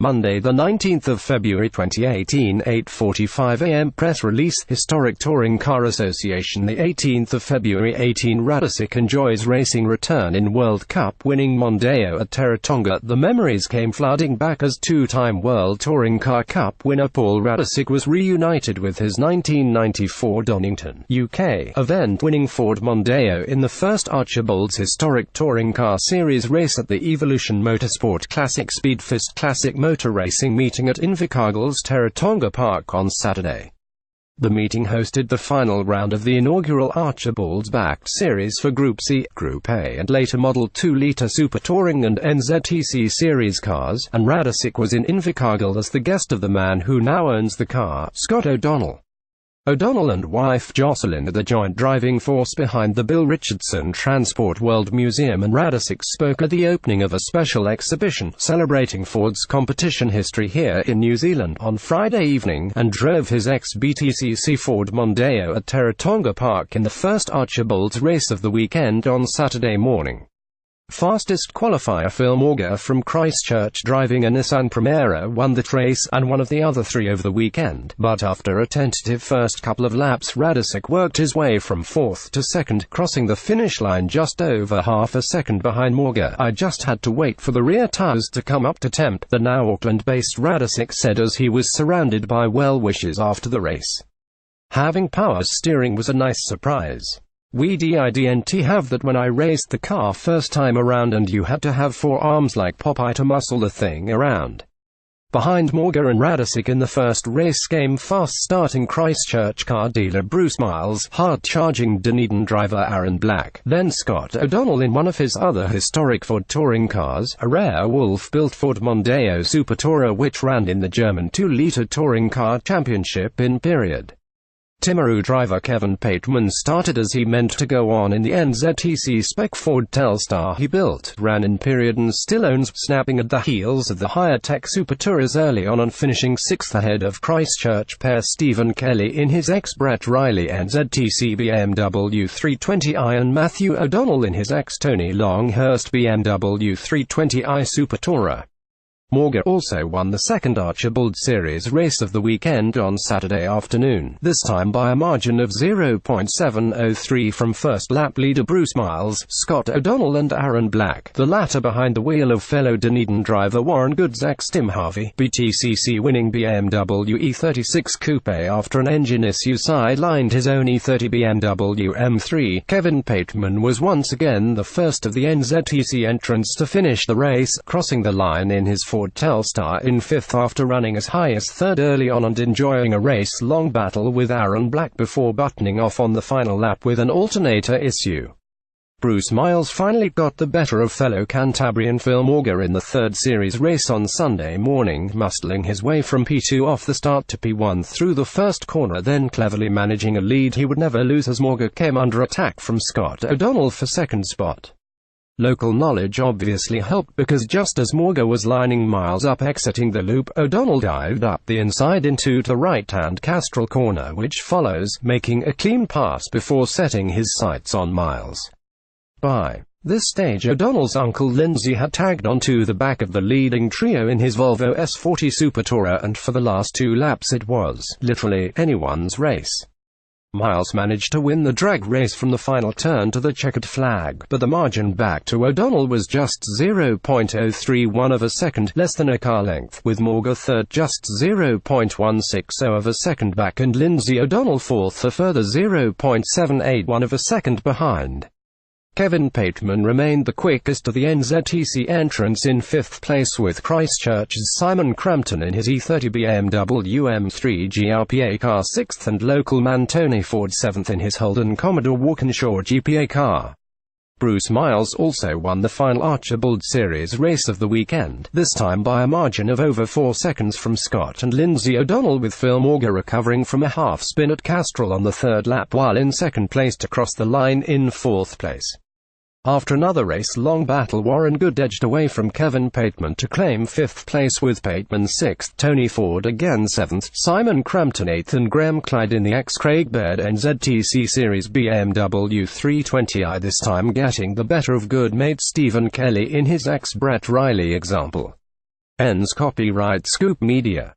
Monday, the 19th of February 2018, 8:45 a.m. Press release. Historic Touring Car Association. The 18th of February 18. Radisich enjoys racing return in World Cup-Winning Mondeo at Teretonga. The memories came flooding back as two-time World Touring Car Cup winner Paul Radisich was reunited with his 1994 Donington, UK, event-winning Ford Mondeo in the first Archibalds Historic Touring Car Series race at the Evolution Motorsport Classic Speedfest Classic Motor Racing meeting at Invercargill's Teretonga Park on Saturday. The meeting hosted the final round of the inaugural Archibalds-backed series for Group C, Group A and later Model 2-litre Super Touring and NZTC series cars, and Radisich was in Invercargill as the guest of the man who now owns the car, Scott O'Donnell. O'Donnell and wife Jocelyn are the joint driving force behind the Bill Richardson Transport World Museum, and Radisich spoke at the opening of a special exhibition celebrating Ford's competition history here in New Zealand on Friday evening, and drove his ex-BTCC Ford Mondeo at Teretonga Park in the first Archibalds race of the weekend on Saturday morning. Fastest qualifier Phil Morgan from Christchurch driving a Nissan Primera won the race, and one of the other three over the weekend, but after a tentative first couple of laps Radisich worked his way from fourth to second, crossing the finish line just over half a second behind Morgan. "I just had to wait for the rear tires to come up to tempt," the now Auckland-based Radisich said as he was surrounded by well-wishers after the race. "Having power steering was a nice surprise. We didn't have that when I raced the car first time around, and you had to have four arms like Popeye to muscle the thing around." Behind Morgan and Radisich in the first race came fast-starting Christchurch car dealer Bruce Miles, hard-charging Donington driver Aaron Black, then Scott O'Donnell in one of his other historic Ford touring cars, a rare Wolf-built Ford Mondeo Super Tourer which ran in the German 2-litre Touring Car Championship in period. Timaru driver Kevin Pateman started as he meant to go on in the NZTC spec Ford Telstar he built, ran in period and still owns, snapping at the heels of the higher-tech Super Tourers early on and finishing sixth ahead of Christchurch pair Stephen Kelly in his ex-Brett Riley NZTC BMW 320i and Matthew O'Donnell in his ex-Tony Longhurst BMW 320i Super Tourer. Morgan also won the second Archibald Series race of the weekend on Saturday afternoon, this time by a margin of 0.703 from first lap leader Bruce Miles, Scott O'Donnell and Aaron Black, the latter behind the wheel of fellow Donington driver Warren Good's ex-Tim Harvey. BTCC winning BMW E36 Coupe after an engine issue sidelined his own E30 BMW M3. Kevin Pateman was once again the first of the NZTC entrants to finish the race, crossing the line in his Ford Telstar in fifth after running as high as third early on and enjoying a race-long battle with Aaron Black before buttoning off on the final lap with an alternator issue. Bruce Miles finally got the better of fellow Cantabrian Phil Morgan in the third series race on Sunday morning, muscling his way from P2 off the start to P1 through the first corner, then cleverly managing a lead he would never lose as Morgan came under attack from Scott O'Donnell for second spot. Local knowledge obviously helped because just as Morgan was lining Miles up exiting the loop, O'Donnell dived up the inside into the right-hand Castrol corner which follows, making a clean pass before setting his sights on Miles. By this stage O'Donnell's uncle Lindsay had tagged onto the back of the leading trio in his Volvo S40 Super Tourer, and for the last two laps it was, literally, anyone's race. Miles managed to win the drag race from the final turn to the checkered flag, but the margin back to O'Donnell was just 0.031 of a second, less than a car length, with Morgan third just 0.160 of a second back and Lindsay O'Donnell fourth a further 0.781 of a second behind. Kevin Pateman remained the quickest of the NZTC entrants in fifth place, with Christchurch's Simon Crampton in his E30 BMW M3 GRPA car sixth and local man Tony Ford seventh in his Holden Commodore Walkinshaw GPA car. Bruce Miles also won the final Archibald Series race of the weekend, this time by a margin of over 4 seconds from Scott and Lindsay O'Donnell, with Phil Morgan recovering from a half-spin at Castrol on the third lap while in second place to cross the line in fourth place. After another race-long battle, Warren Good edged away from Kevin Pateman to claim fifth place, with Pateman sixth, Tony Ford again seventh, Simon Crampton eighth and Graham Clyde in the ex-Craig Baird NZTC Series BMW 320i, this time getting the better of Good mate Stephen Kelly in his ex-Brett Riley example. Ends copyright Scoop Media.